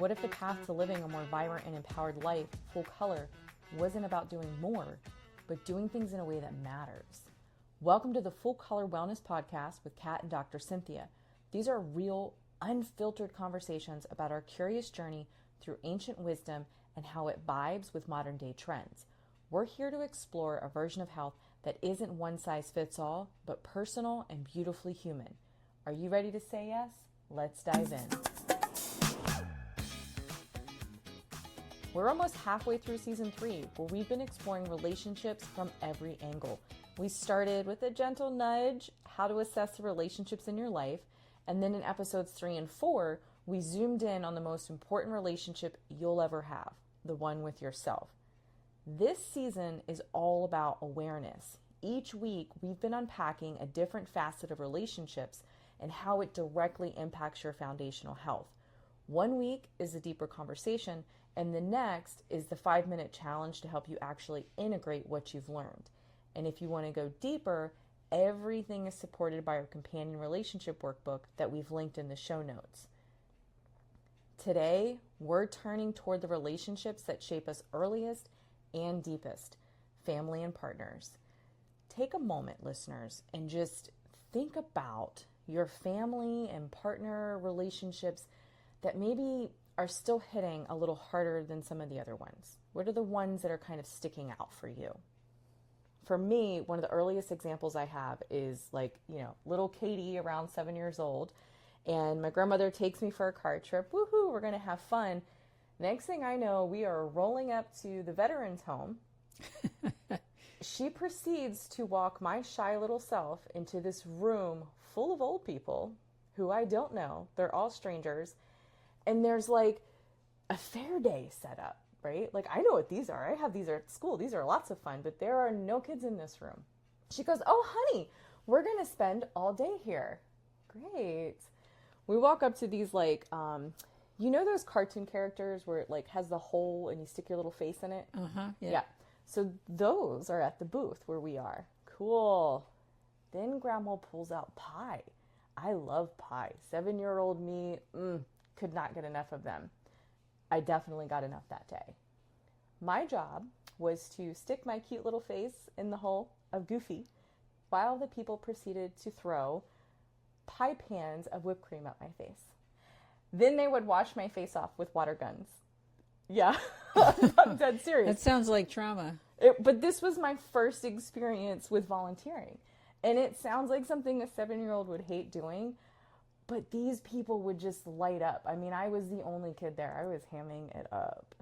What if the path to living a more vibrant and empowered life, full color, wasn't about doing more, but doing things in a way that matters? Welcome to the Full Color Wellness Podcast with Kat and Dr. Cynthia. These are real, unfiltered conversations about our curious journey through ancient wisdom and how it vibes with modern day trends. We're here to explore a version of health that isn't one size fits all, but personal and beautifully human. Are you ready to say yes? Let's dive in. We're almost halfway through season 3, where we've been exploring relationships from every angle. We started with a gentle nudge, how to assess the relationships in your life, and then in episodes 3 and 4, we zoomed in on the most important relationship you'll ever have, the one with yourself. This season is all about awareness. Each week, we've been unpacking a different facet of relationships and how it directly impacts your foundational health. One week is a deeper conversation, and the next is the 5-minute challenge to help you actually integrate what you've learned. And if you want to go deeper, everything is supported by our companion relationship workbook that we've linked in the show notes. Today, we're turning toward the relationships that shape us earliest and deepest, family and partners. Take a moment, listeners, and just think about your family and partner relationships that maybe are still hitting a little harder than some of the other ones. What are the ones that are kind of sticking out for you? For me, one of the earliest examples I have is little Katie around 7 years old, and my grandmother takes me for a car trip. Woohoo, we're going to have fun. Next thing I know, we are rolling up to the veterans home. She proceeds to walk my shy little self into this room full of old people who I don't know. They're all strangers. And there's like a fair day set up, right? Like, I know what these are. I have these at school. These are lots of fun, but there are no kids in this room. She goes, "Oh, honey, we're going to spend all day here." Great. We walk up to these those cartoon characters where it has the hole and you stick your little face in it? Yeah. So those are at the booth where we are. Cool. Then Grandma pulls out pie. I love pie. 7-year-old me, could not get enough of them. I definitely got enough that day. My job was to stick my cute little face in the hole of Goofy while the people proceeded to throw pie pans of whipped cream at my face. Then they would wash my face off with water guns. Yeah, I'm dead serious. That sounds like trauma. But this was my first experience with volunteering. And it sounds like something a 7-year-old would hate doing, but these people would just light up. I mean, I was the only kid there. I was hamming it up.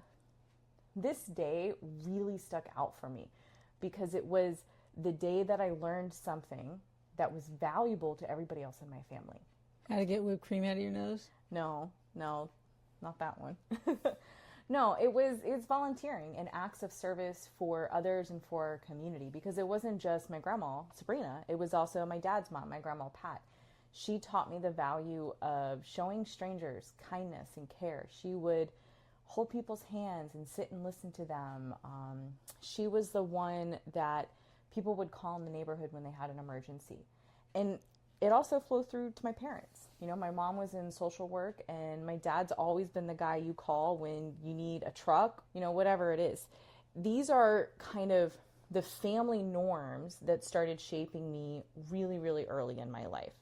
This day really stuck out for me because it was the day that I learned something that was valuable to everybody else in my family. How to get whipped cream out of your nose? No, not that one. No, it's volunteering and acts of service for others and for our community, because it wasn't just my grandma, Sabrina. It was also my dad's mom, my grandma, Pat. She taught me the value of showing strangers kindness and care. She would hold people's hands and sit and listen to them. She was the one that people would call in the neighborhood when they had an emergency. And it also flowed through to my parents. My mom was in social work, and my dad's always been the guy you call when you need a truck, whatever it is. These are kind of the family norms that started shaping me really, really early in my life.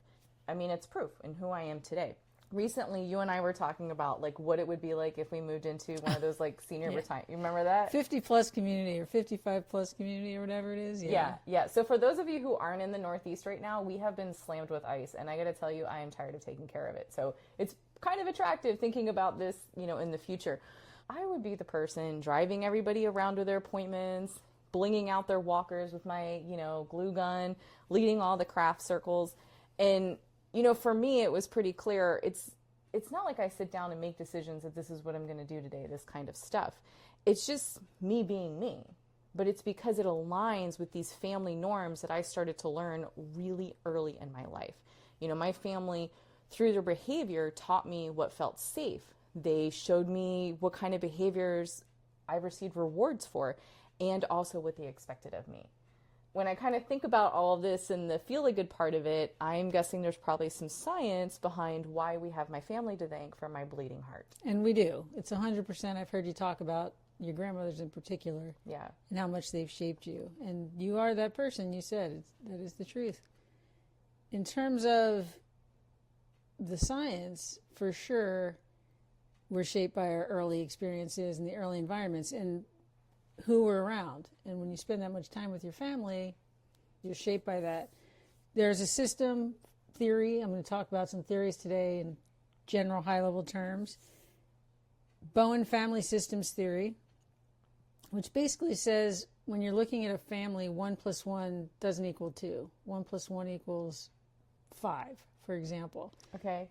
I mean, it's proof in who I am today. Recently, you and I were talking about what it would be like if we moved into one of those senior retirement. You remember that? 50 plus community or 55 plus community or whatever it is. Yeah. So for those of you who aren't in the Northeast right now, we have been slammed with ice, and I got to tell you, I am tired of taking care of it. So it's kind of attractive thinking about this, in the future. I would be the person driving everybody around to their appointments, blinging out their walkers with my, glue gun, leading all the craft circles. And for me, it was pretty clear. It's not like I sit down and make decisions that this is what I'm going to do today, this kind of stuff. It's just me being me. But it's because it aligns with these family norms that I started to learn really early in my life. My family, through their behavior, taught me what felt safe. They showed me what kind of behaviors I received rewards for, and also what they expected of me. when I kind of think about all of this and the feel-good part of it, I'm guessing there's probably some science behind why we have my family to thank for my bleeding heart. And we do. It's 100%. I've heard you talk about your grandmothers in particular. Yeah. And how much they've shaped you. And you are that person, you said. That is the truth. In terms of the science, for sure, we're shaped by our early experiences and the early environments and who we're around. And when you spend that much time with your family, you're shaped by that. There's a system theory. I'm going to talk about some theories today in general high-level terms. Bowen Family Systems Theory, which basically says when you're looking at a family, 1 + 1 doesn't equal 2. 1 + 1 equals 5, for example. Okay.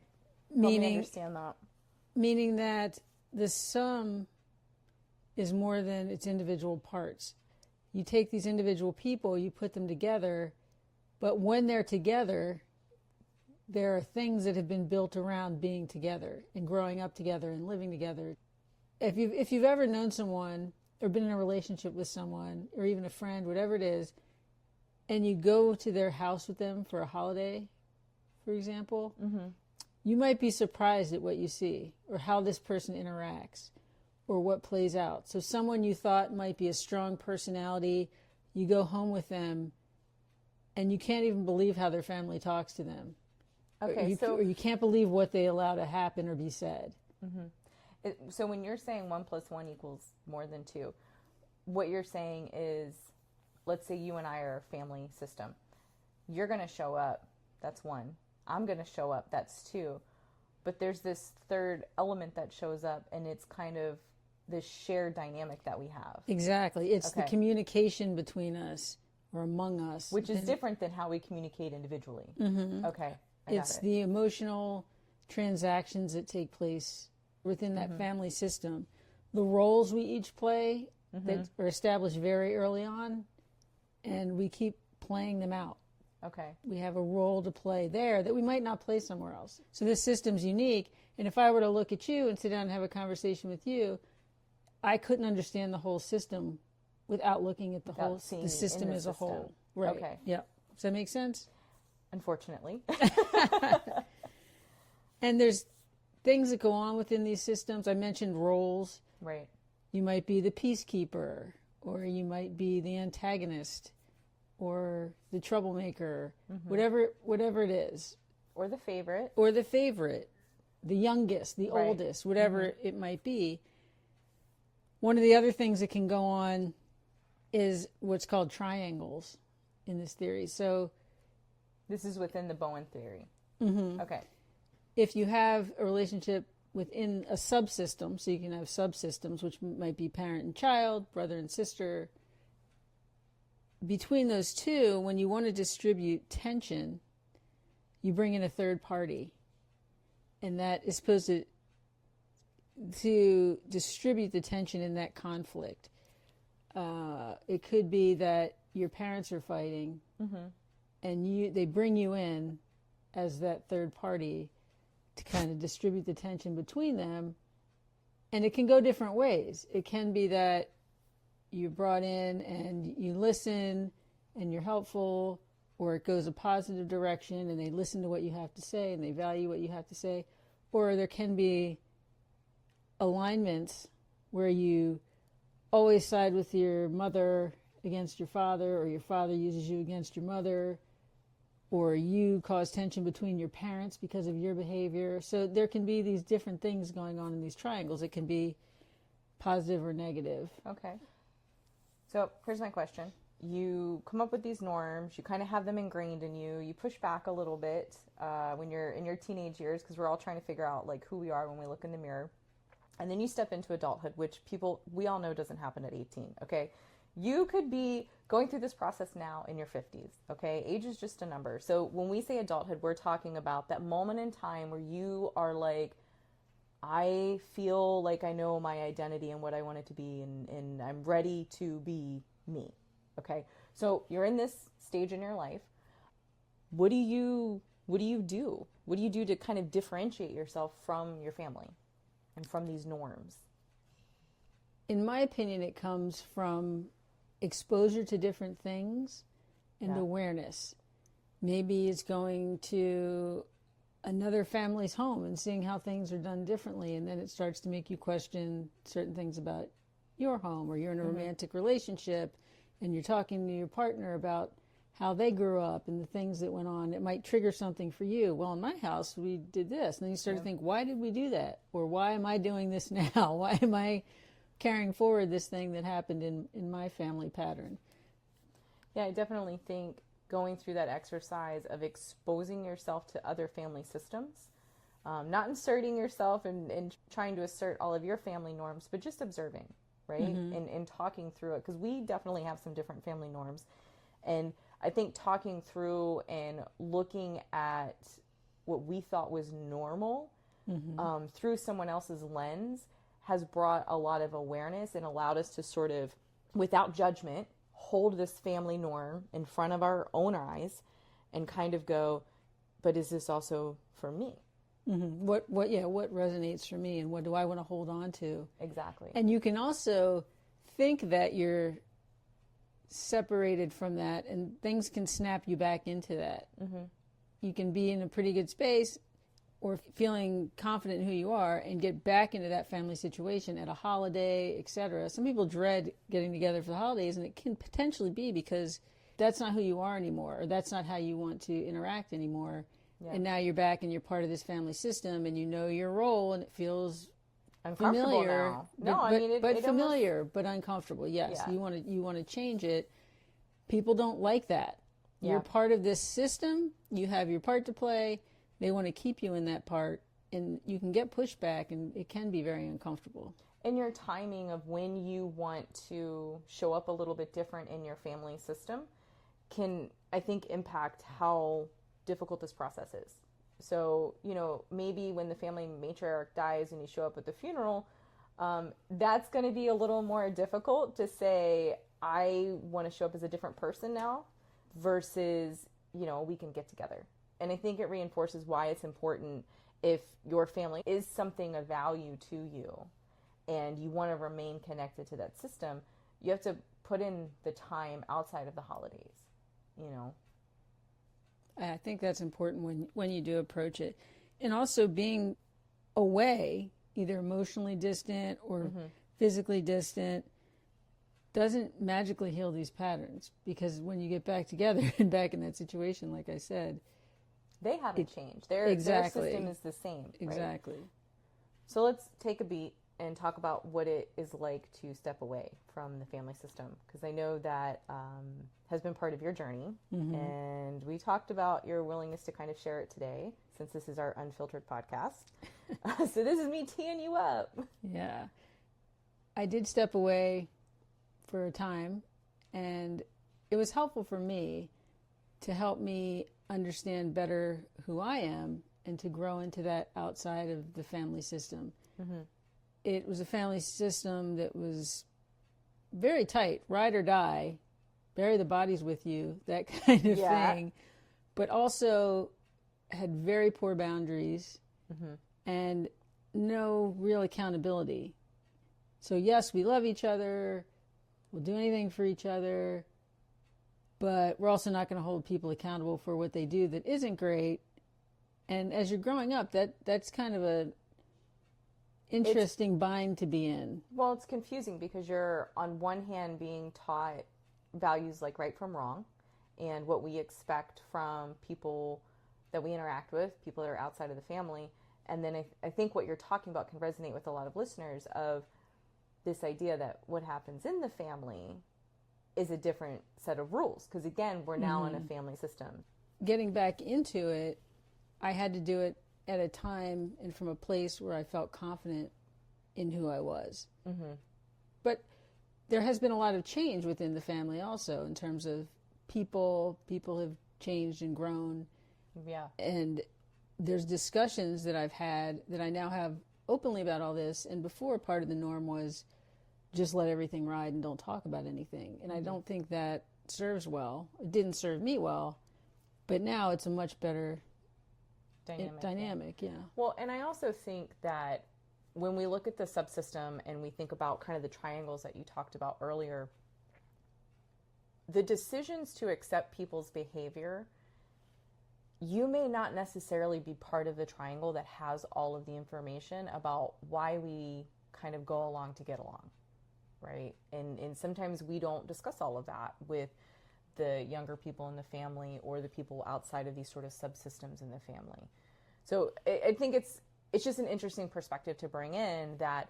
Help me understand that. Meaning that the sum is more than its individual parts. You take these individual people, you put them together, but when they're together, there are things that have been built around being together and growing up together and living together. If you've ever known someone or been in a relationship with someone or even a friend, whatever it is, and you go to their house with them for a holiday, for example, you might be surprised at what you see or how this person interacts or what plays out. So someone you thought might be a strong personality, you go home with them and you can't even believe how their family talks to them. Okay, or you can't believe what they allow to happen or be said. So when you're saying 1 + 1 equals more than 2, what you're saying is, let's say you and I are a family system. You're going to show up, that's 1. I'm going to show up, that's 2. But there's this third element that shows up, and it's kind of this shared dynamic that we have. Exactly. It's the communication between us or among us. Which is different than how we communicate individually. Okay. It's the emotional transactions that take place within that family system. The roles we each play that are established very early on, and we keep playing them out. Okay. We have a role to play there that we might not play somewhere else. So this system's unique. And if I were to look at you and sit down and have a conversation with you, I couldn't understand the whole system without looking at the system as a whole. Right. Okay. Yeah. Does that make sense? Unfortunately. And there's things that go on within these systems. I mentioned roles. Right. You might be the peacekeeper, or you might be the antagonist, or the troublemaker, whatever it is. Or the favorite. Or the favorite, the youngest, the oldest, whatever it might be. One of the other things that can go on is what's called triangles in this theory. So this is within the Bowen theory. Okay. If you have a relationship within a subsystem, so you can have subsystems, which might be parent and child, brother and sister, between those two, when you want to distribute tension, you bring in a third party. And that is supposed to distribute the tension in that conflict. It could be that your parents are fighting, and they bring you in as that third party to kind of distribute the tension between them. And it can go different ways. It can be that you're brought in and you listen and you're helpful, or it goes a positive direction and they listen to what you have to say and they value what you have to say. Or there can be alignments where you always side with your mother against your father, or your father uses you against your mother, or you cause tension between your parents because of your behavior. So there can be these different things going on in these triangles. It can be positive or negative. Okay. So here's my question. You come up with these norms, you kind of have them ingrained in you, you push back a little bit when you're in your teenage years, because we're all trying to figure out like who we are when we look in the mirror. And then you step into adulthood, which we all know doesn't happen at 18, okay? You could be going through this process now in your 50s, okay? Age is just a number. So when we say adulthood, we're talking about that moment in time where you are like, I feel like I know my identity and what I want it to be, and I'm ready to be me, okay? So you're in this stage in your life. What do you do? What do you do to kind of differentiate yourself from your family and from these norms? In my opinion, it comes from exposure to different things and awareness. Maybe it's going to another family's home and seeing how things are done differently, and then it starts to make you question certain things about your home, or you're in a romantic relationship and you're talking to your partner about how they grew up and the things that went on. It might trigger something for you. Well, in my house, we did this. And then you start to think, why did we do that? Or why am I doing this now? Why am I carrying forward this thing that happened in my family pattern? Yeah, I definitely think going through that exercise of exposing yourself to other family systems, not inserting yourself and trying to assert all of your family norms, but just observing, right? And talking through it, because we definitely have some different family norms. And I think talking through and looking at what we thought was normal through someone else's lens has brought a lot of awareness and allowed us to sort of, without judgment, hold this family norm in front of our own eyes and kind of go, but is this also for me? What resonates for me, and what do I want to hold on to? Exactly. And you can also think that you're separated from that, and things can snap you back into that. You can be in a pretty good space or feeling confident in who you are and get back into that family situation at a holiday, etc. Some people dread getting together for the holidays, and it can potentially be because that's not who you are anymore, or that's not how you want to interact anymore. And now you're back and you're part of this family system, and you know your role, and it feels familiar. Now. No, I mean, but familiar, but uncomfortable. Yes, you want to change it. People don't like that. You're part of this system. You have your part to play. They want to keep you in that part, and you can get pushback, and it can be very uncomfortable. And your timing of when you want to show up a little bit different in your family system can, I think, impact how difficult this process is. So, maybe when the family matriarch dies and you show up at the funeral, that's going to be a little more difficult to say, I want to show up as a different person now versus, we can get together. And I think it reinforces why it's important, if your family is something of value to you and you want to remain connected to that system, you have to put in the time outside of the holidays, I think that's important when you do approach it. And also being away, either emotionally distant or physically distant, doesn't magically heal these patterns, because when you get back together and back in that situation, like I said, they haven't changed. Their system is the same. Right? Exactly. So let's take a beat and talk about what it is like to step away from the family system, because I know that has been part of your journey, and we talked about your willingness to kind of share it today, since this is our unfiltered podcast. So this is me teeing you up. Yeah. I did step away for a time, and it was helpful for me to help me understand better who I am and to grow into that outside of the family system. It was a family system that was very tight, ride or die, bury the bodies with you, that kind of thing, but also had very poor boundaries and no real accountability. So yes, we love each other, we'll do anything for each other, but we're also not going to hold people accountable for what they do that isn't great. And as you're growing up, that's kind of a interesting bind to be in. Well, it's confusing because you're on one hand being taught values like right from wrong and what we expect from people that we interact with, people that are outside of the family. And then I think what you're talking about can resonate with a lot of listeners, of this idea that what happens in the family is a different set of rules. Because again, we're now in a family system. Getting back into it, I had to do it at a time and from a place where I felt confident in who I was. But there has been a lot of change within the family also, in terms of people have changed and grown. And there's discussions that I've had that I now have openly about all this. And before, part of the norm was just let everything ride and don't talk about anything. And I don't think that serves well. It didn't serve me well. But now it's a much better dynamic. Well, and I also think that when we look at the subsystem and we think about kind of the triangles that you talked about earlier, the decisions to accept people's behavior, you may not necessarily be part of the triangle that has all of the information about why we kind of go along to get along, right? And sometimes we don't discuss all of that with the younger people in the family or the people outside of these sort of subsystems in the family. So I think it's just an interesting perspective to bring in, that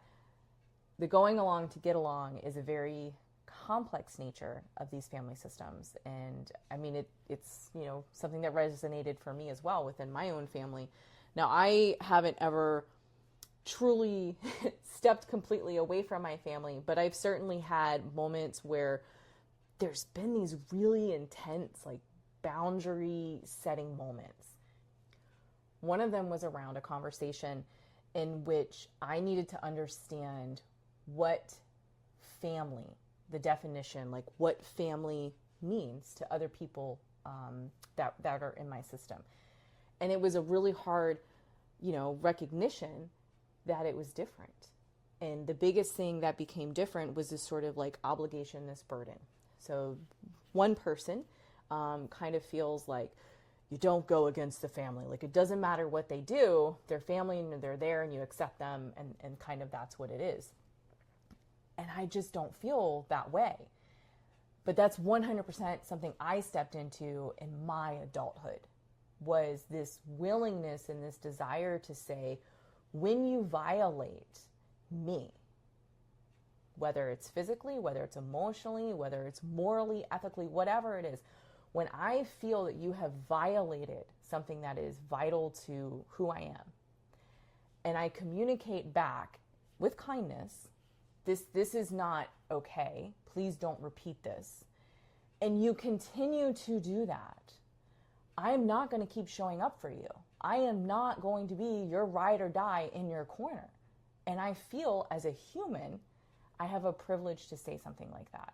the going along to get along is a very complex nature of these family systems. And I mean, it's, you know, something that resonated for me as well within my own family. Now, I haven't ever truly stepped completely away from my family, but I've certainly had moments where there's been these really intense, like, boundary setting moments. One of them was around a conversation in which I needed to understand what family, the definition, like what family means to other people that are in my system. And it was a really hard, you know, recognition that it was different. And the biggest thing that became different was this sort of like obligation, this burden. So one person kind of feels like you don't go against the family. Like, it doesn't matter what they do, they're family and they're there and you accept them, and kind of that's what it is. And I just don't feel that way. But that's 100% something I stepped into in my adulthood, was this willingness and this desire to say, when you violate me, whether it's physically, whether it's emotionally, whether it's morally, ethically, whatever it is, when I feel that you have violated something that is vital to who I am, and I communicate back with kindness, this is not okay, please don't repeat this, and you continue to do that, I'm not going to keep showing up for you. I am not going to be your ride or die in your corner. And I feel as a human, I have a privilege to say something like that.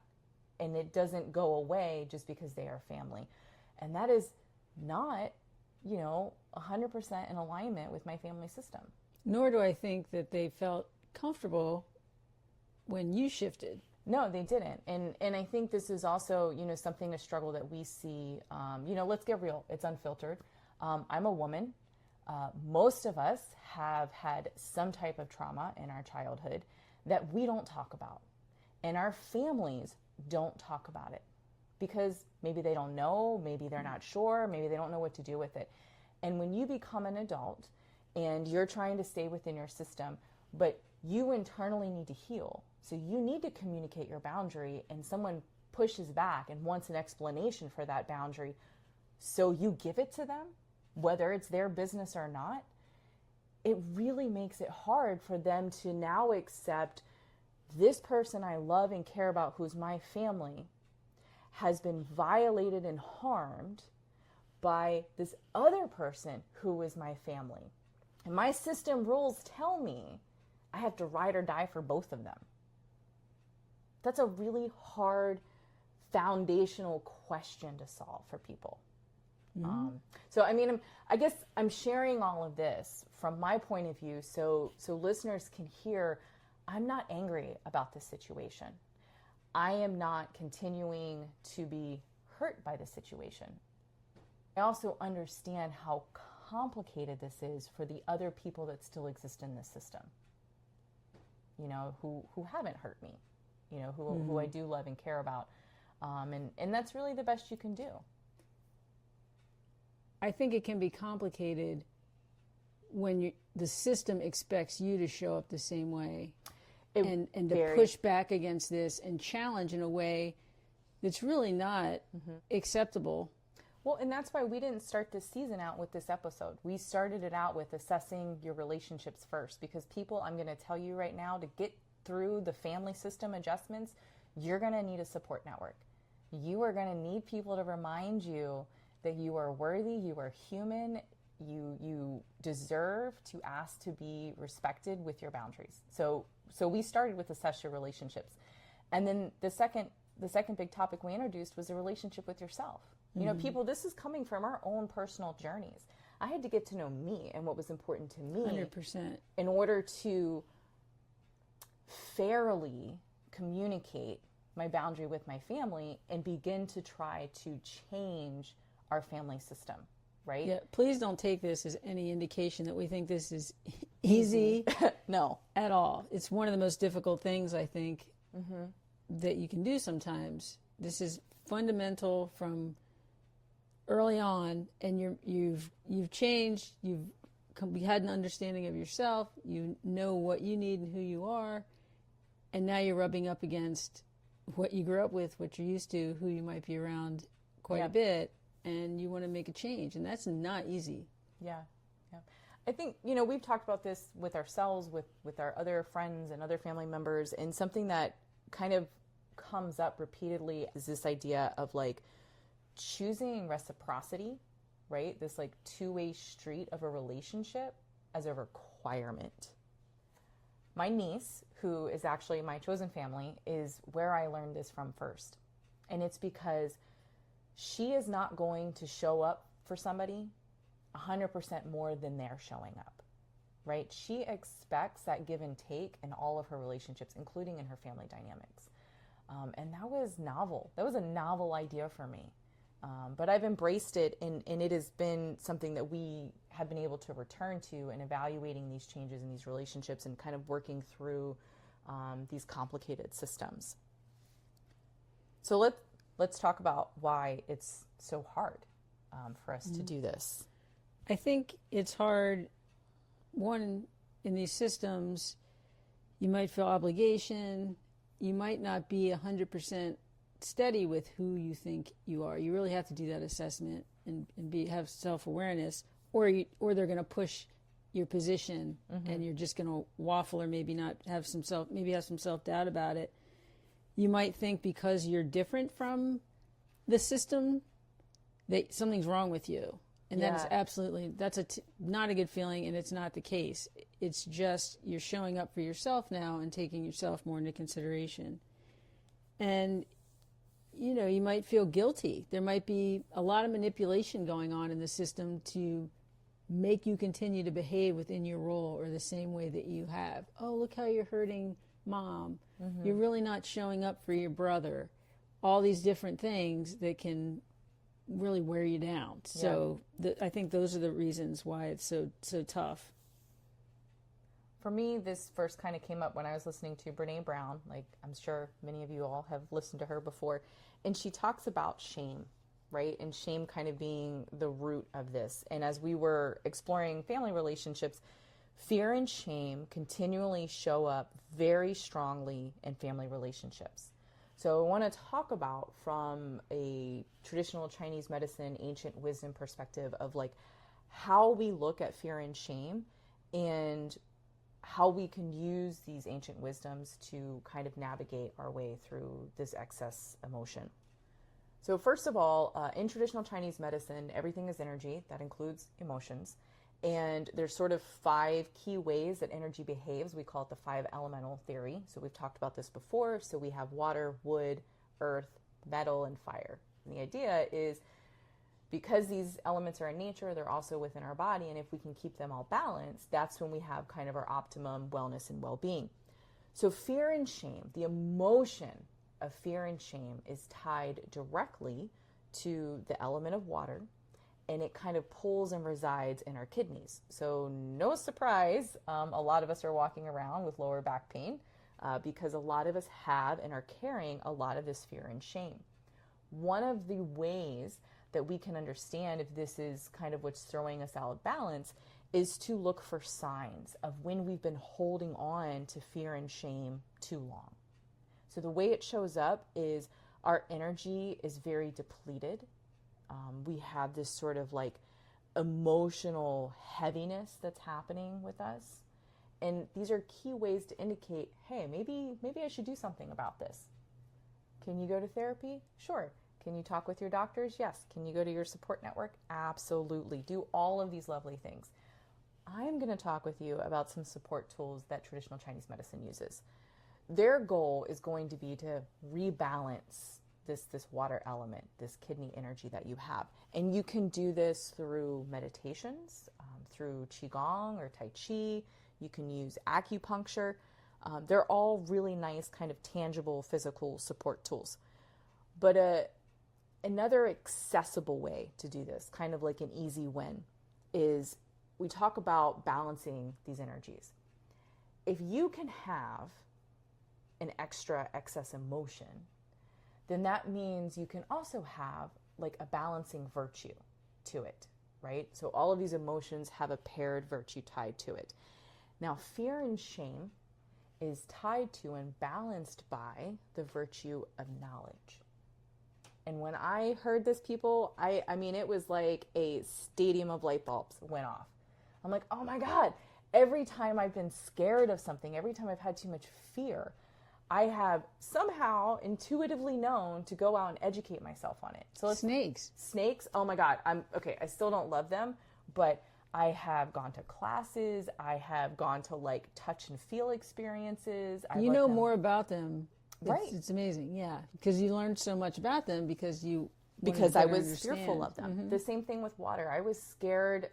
And it doesn't go away just because they are family. And that is not, 100% in alignment with my family system. Nor do I think that they felt comfortable when you shifted. No, they didn't. And I think this is also, something, a struggle that we see. Let's get real. It's unfiltered. I'm a woman. Most of us have had some type of trauma in our childhood that we don't talk about. And our families don't talk about it because maybe they don't know, maybe they're not sure, maybe they don't know what to do with it. And when you become an adult and you're trying to stay within your system, but you internally need to heal. So you need to communicate your boundary, and someone pushes back and wants an explanation for that boundary. So you give it to them, whether it's their business or not. It really makes it hard for them to now accept this person I love and care about, who's my family, has been violated and harmed by this other person who is my family. And my system rules tell me I have to ride or die for both of them. That's a really hard foundational question to solve for people. Mm-hmm. I guess I'm sharing all of this from my point of view so listeners can hear I'm not angry about this situation. I am not continuing to be hurt by the situation. I also understand how complicated this is for the other people that still exist in this system, who haven't hurt me, who I do love and care about. And that's really the best you can do. I think it can be complicated when the system expects you to show up the same way and to push back against this and challenge in a way that's really not acceptable. Well, and that's why we didn't start this season out with this episode. We started it out with assessing your relationships first, because people, I'm going to tell you right now, to get through the family system adjustments, you're going to need a support network. You are going to need people to remind you that you are worthy, you are human, you deserve to ask to be respected with your boundaries. So we started with assess your relationships. And then the second big topic we introduced was a relationship with yourself. People, this is coming from our own personal journeys. I had to get to know me and what was important to me 100%. In order to fairly communicate my boundary with my family and begin to try to change our family system, right? Yeah, please don't take this as any indication that we think this is easy. No. At all. It's one of the most difficult things, I think, that you can do sometimes. This is fundamental from early on, and you've changed, you had an understanding of yourself, you know what you need and who you are, and now you're rubbing up against what you grew up with, what you're used to, who you might be around quite a bit, and you want to make a change, and that's not easy. Yeah. I think, we've talked about this with ourselves, with our other friends and other family members, and something that kind of comes up repeatedly is this idea of like choosing reciprocity, right? This like two-way street of a relationship as a requirement. My niece, who is actually my chosen family, is where I learned this from first. And it's because she is not going to show up for somebody 100% more than they're showing up, right? She expects that give and take in all of her relationships, including in her family dynamics. And that was novel. That was a novel idea for me. But I've embraced it, and it has been something that we have been able to return to in evaluating these changes in these relationships and kind of working through these complicated systems. So let's talk about why it's so hard for us to do this. I think it's hard, one, in these systems, you might feel obligation, you might not be 100% steady with who you think you are. You really have to do that assessment and have self-awareness, or they're going to push your position and you're just going to waffle, or maybe not have some self-doubt about it. You might think because you're different from the system that something's wrong with you. And that is absolutely, not a good feeling, and it's not the case. It's just you're showing up for yourself now and taking yourself more into consideration. And, you might feel guilty. There might be a lot of manipulation going on in the system to make you continue to behave within your role or the same way that you have. Oh, look how you're hurting Mom. You're really not showing up for your brother. All these different things that can really wear you down. So I think those are the reasons why it's so tough. For me, this first kind of came up when I was listening to Brene Brown. Like, I'm sure many of you all have listened to her before. And she talks about shame, right? And shame kind of being the root of this. And as we were exploring family relationships, fear and shame continually show up very strongly in family relationships. So I want to talk about from a traditional Chinese medicine, ancient wisdom perspective of like how we look at fear and shame and how we can use these ancient wisdoms to kind of navigate our way through this excess emotion. So first of all, in traditional Chinese medicine, everything is energy. That includes emotions. And there's sort of 5 key ways that energy behaves. We call it the 5 elemental theory. So we've talked about this before. So we have water, wood, earth, metal, and fire. And the idea is because these elements are in nature, they're also within our body. And if we can keep them all balanced, that's when we have kind of our optimum wellness and well-being. So fear and shame, the emotion of fear and shame is tied directly to the element of water. And it kind of pulls and resides in our kidneys. So no surprise, a lot of us are walking around with lower back pain because a lot of us have and are carrying a lot of this fear and shame. One of the ways that we can understand if this is kind of what's throwing us out of balance is to look for signs of when we've been holding on to fear and shame too long. So the way it shows up is our energy is very depleted. We have this sort of like emotional heaviness that's happening with us. And these are key ways to indicate, hey, maybe I should do something about this. Can you go to therapy? Sure. Can you talk with your doctors? Yes. Can you go to your support network? Absolutely. Do all of these lovely things. I'm going to talk with you about some support tools that traditional Chinese medicine uses. Their goal is going to be to rebalance this water element, this kidney energy that you have. And you can do this through meditations, through Qigong or Tai Chi. You can use acupuncture. They're all really nice, kind of tangible physical support tools. But another accessible way to do this, kind of like an easy win, is we talk about balancing these energies. If you can have an excess emotion, then that means you can also have like a balancing virtue to it, right? So all of these emotions have a paired virtue tied to it. Now, fear and shame is tied to and balanced by the virtue of knowledge. And when I heard this, people, I mean, it was like a stadium of light bulbs went off. I'm like, oh my God, every time I've been scared of something, every time I've had too much fear, I have somehow intuitively known to go out and educate myself on it. So snakes, oh my God, I still don't love them, but I have gone to classes, I have gone to like touch and feel experiences. You know more about them. Right. It's amazing, yeah, because you learned so much about them because I was fearful of them. Mm-hmm. The same thing with water. I was scared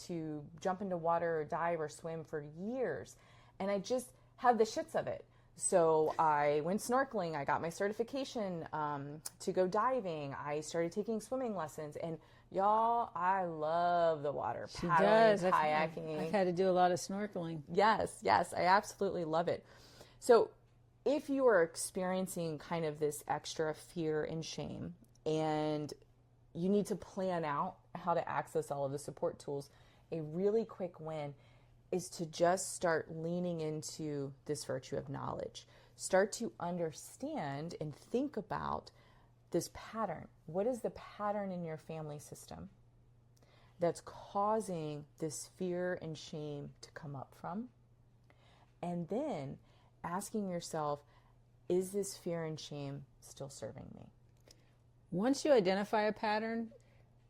to jump into water or dive or swim for years, and I just had the shits of it. So I went snorkeling. I got my certification to go diving. I started taking swimming lessons, and y'all, I love the water. She paddling, does. kayaking. I've had to do a lot of snorkeling. Yes, I absolutely love it. So if you are experiencing kind of this extra fear and shame, and you need to plan out how to access all of the support tools, a really quick win is to just start leaning into this virtue of knowledge. Start to understand and think about this pattern. What is the pattern in your family system that's causing this fear and shame to come up from? And then asking yourself, is this fear and shame still serving me? Once you identify a pattern,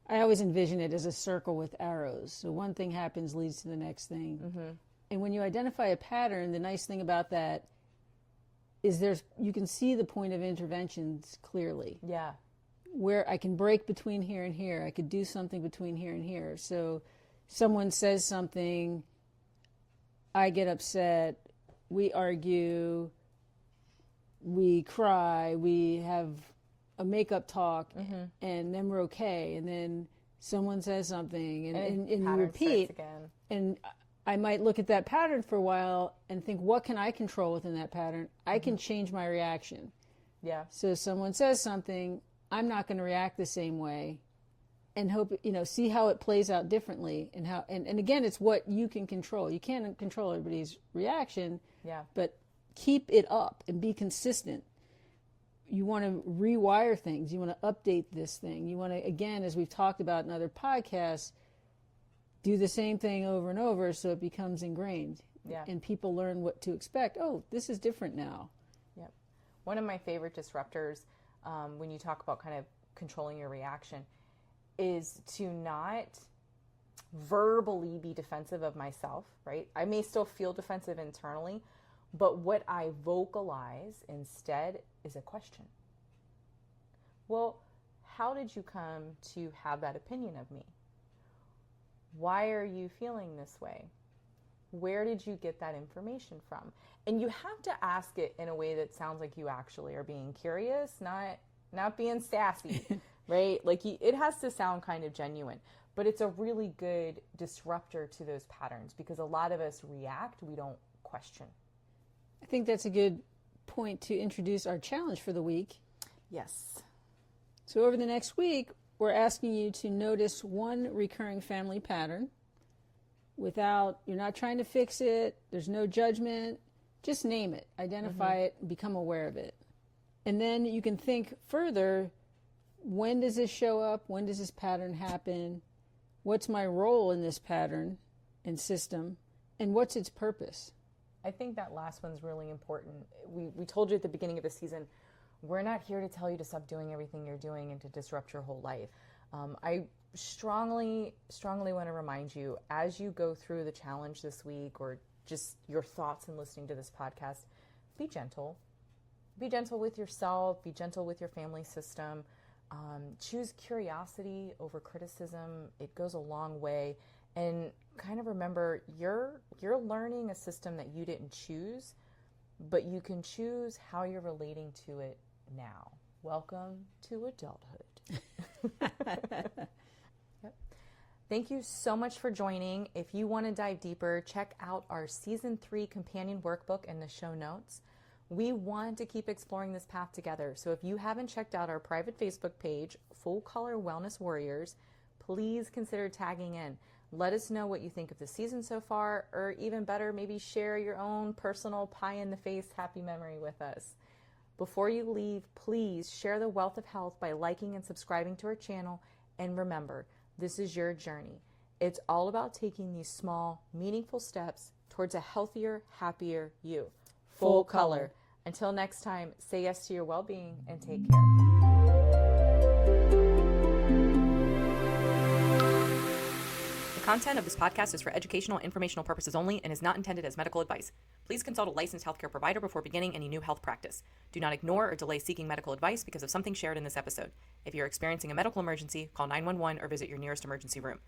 I always envision it as a circle with arrows. So one thing happens leads to the next thing. Mm-hmm. And when you identify a pattern, the nice thing about that is you can see the point of interventions clearly. Yeah. Where I can break between here and here. I could do something between here and here. So someone says something, I get upset, we argue, we cry, we have a makeup talk, mm-hmm. and then we're okay. And then someone says something and you repeat. Again. And I might look at that pattern for a while and think, what can I control within that pattern? I can change my reaction. Yeah. So if someone says something, I'm not going to react the same way, and hope, see how it plays out differently, and how, and again, it's what you can control. You can't control everybody's reaction. Yeah. But keep it up and be consistent. You want to rewire things. You want to update this thing. You want to, again, as we've talked about in other podcasts, do the same thing over and over so it becomes ingrained. Yeah. And people learn what to expect. Oh, this is different now. Yep. One of my favorite disruptors, when you talk about kind of controlling your reaction, is to not verbally be defensive of myself, right? I may still feel defensive internally, but what I vocalize instead is a question. Well, how did you come to have that opinion of me? Why are you feeling this way? Where did you get that information from? And you have to ask it in a way that sounds like you actually are being curious, not being sassy, right? Like it has to sound kind of genuine, but it's a really good disruptor to those patterns, because a lot of us react, we don't question. I think that's a good point to introduce our challenge for the week. Yes. So over the next week, we're asking you to notice one recurring family pattern you're not trying to fix it. There's no judgment. Just name it, identify it, and become aware of it. And then you can think further, when does this show up? When does this pattern happen? What's my role in this pattern and system? And what's its purpose? I think that last one's really important. We told you at the beginning of the season, we're not here to tell you to stop doing everything you're doing and to disrupt your whole life. I strongly want to remind you, as you go through the challenge this week, or just your thoughts in listening to this podcast, be gentle. Be gentle with yourself. Be gentle with your family system. Choose curiosity over criticism. It goes a long way. And kind of remember, you're learning a system that you didn't choose, but you can choose how you're relating to it now. Welcome to adulthood. Yep. Thank you so much for joining. If you want to dive deeper, check out our Season 3 companion workbook in the show notes. We want to keep exploring this path together. So if you haven't checked out our private Facebook page, Full Color Wellness Warriors, please consider tagging in. Let us know what you think of the season so far, or even better, maybe share your own personal pie-in-the-face happy memory with us. Before you leave, please share the wealth of health by liking and subscribing to our channel. And remember, this is your journey. It's all about taking these small, meaningful steps towards a healthier, happier you. Full color. Until next time, say yes to your well-being and take care. The content of this podcast is for educational and informational purposes only and is not intended as medical advice. Please consult a licensed healthcare provider before beginning any new health practice. Do not ignore or delay seeking medical advice because of something shared in this episode. If you're experiencing a medical emergency, call 911 or visit your nearest emergency room.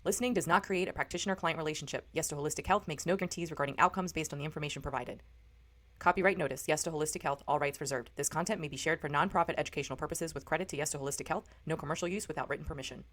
Listening does not create a practitioner-client relationship. Yes to Holistic Health makes no guarantees regarding outcomes based on the information provided. Copyright notice, Yes to Holistic Health, all rights reserved. This content may be shared for nonprofit educational purposes with credit to Yes to Holistic Health. No commercial use without written permission.